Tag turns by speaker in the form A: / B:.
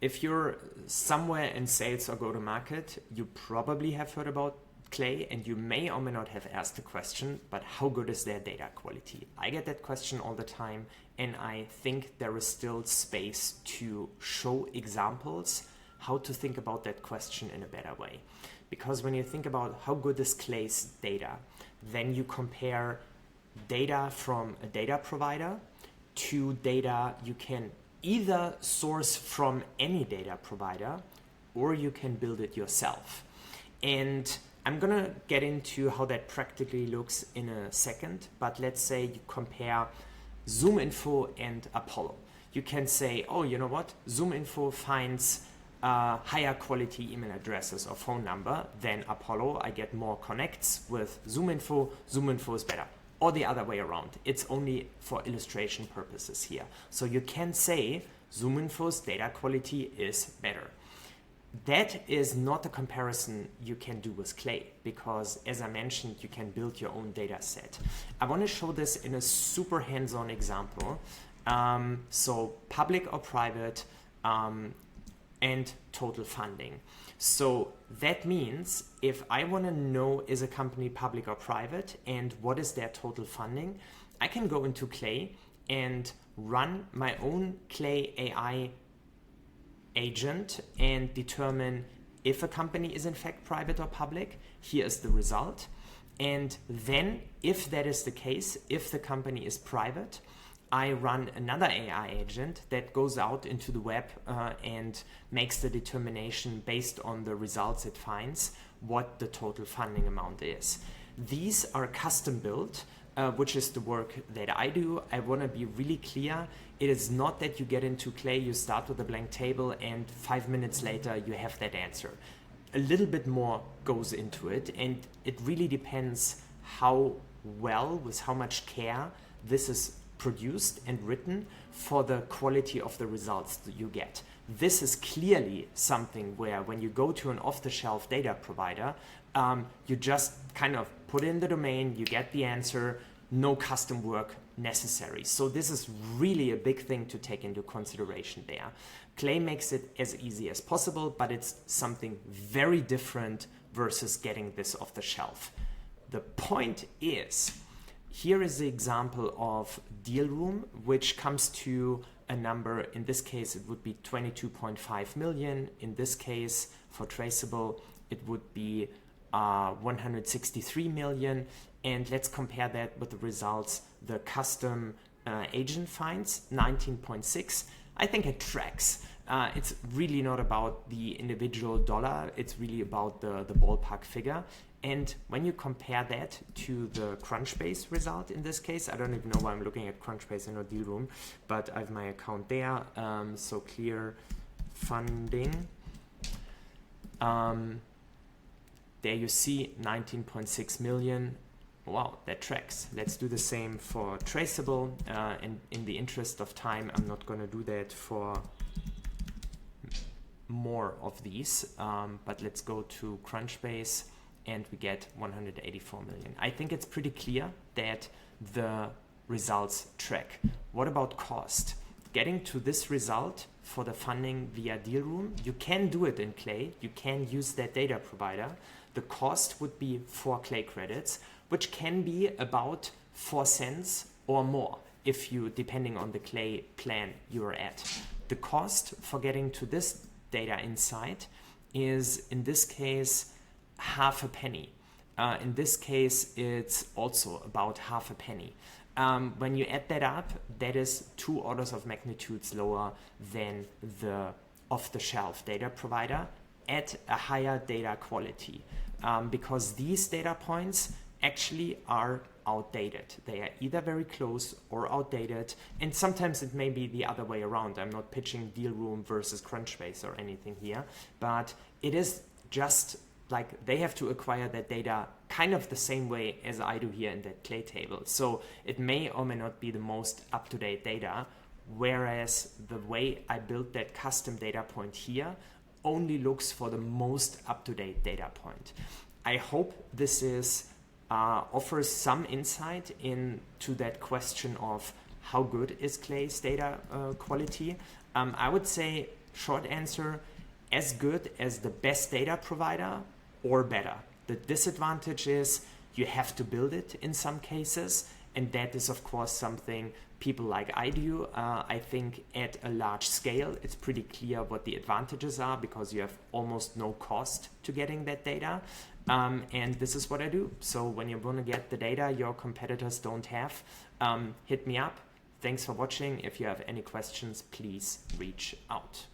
A: if you're somewhere in sales or go-to-market, you probably have heard about Clay, and you may or may not have asked the question, but how good is their data quality? I get that question all the time, and I think there is still space to show examples how to think about that question in a better way. Because when you think about how good is Clay's data, then you compare data from a data provider to data you can either source from any data provider or you can build it yourself. And I'm gonna get into how that practically looks in a second, but let's say you compare ZoomInfo and Apollo. You can say, oh, you know what? ZoomInfo finds higher quality email addresses or phone number than Apollo. I get more connects with ZoomInfo. ZoomInfo is better. Or the other way around. It's only for illustration purposes here. So you can say ZoomInfo's data quality is better. That is not a comparison you can do with Clay, because as I mentioned, you can build your own data set. I want to show this in a super hands-on example. So public or private, and total funding. So that means if I want to know, is a company public or private and what is their total funding, I can go into Clay and run my own Clay AI agent and determine if a company is in fact private or public. Here is the result. And then if that is the case, if the company is private, I run another AI agent that goes out into the web and makes the determination based on the results it finds what the total funding amount is. These are custom built, which is the work that I do. I want to be really clear. It is not that you get into Clay, you start with a blank table, and 5 minutes later you have that answer. A little bit more goes into it, and it really depends how well, with how much care this is produced and written for the quality of the results that you get. This is clearly something where when you go to an off-the-shelf data provider, you just kind of put in the domain, you get the answer, no custom work necessary. So this is really a big thing to take into consideration there. Clay makes it as easy as possible, but it's something very different versus getting this off the shelf. The point is, here is the example of deal room, which comes to a number. In this case, it would be 22.5 million. In this case, for traceable, it would be 163 million. And let's compare that with the results the custom agent finds, 19.6. I think it tracks. It's really not about the individual dollar. It's really about the ballpark figure. And when you compare that to the Crunchbase result, in this case, I don't even know why I'm looking at Crunchbase and not Deal Room, but I have my account there. So clear funding. There you see 19.6 million. Wow, that tracks. Let's do the same for traceable. And in the interest of time, I'm not going to do that for more of these, but let's go to Crunchbase. And we get 184 million. I think it's pretty clear that the results track. What about cost? Getting to this result for the funding via Deal Room, you can do it in Clay. You can use that data provider. The cost would be 4 Clay credits, which can be about 4 cents or more, if you, depending on the Clay plan you're at. The cost for getting to this data insight is, in this case, half a penny. In this case, it's also about half a penny. When you add that up, that is 2 orders of magnitudes lower than the off-the-shelf data provider at a higher data quality, because these data points actually are outdated. They are either very close or outdated, and sometimes it may be the other way around. I'm not pitching Deal Room versus Crunchbase or anything here, but it is just like they have to acquire that data kind of the same way as I do here in that Clay table. So it may or may not be the most up-to-date data, whereas the way I built that custom data point here only looks for the most up-to-date data point. I hope this is offers some insight into that question of how good is Clay's data quality. I would say Short answer, as good as the best data provider or better. The disadvantage is you have to build it in some cases, and that is of course something people like I do. I think at a large scale it's pretty clear what the advantages are because you have almost no cost to getting that data. And this is what I do. So when you want to get the data your competitors don't have, hit me up. Thanks for watching. If you have any questions, please reach out.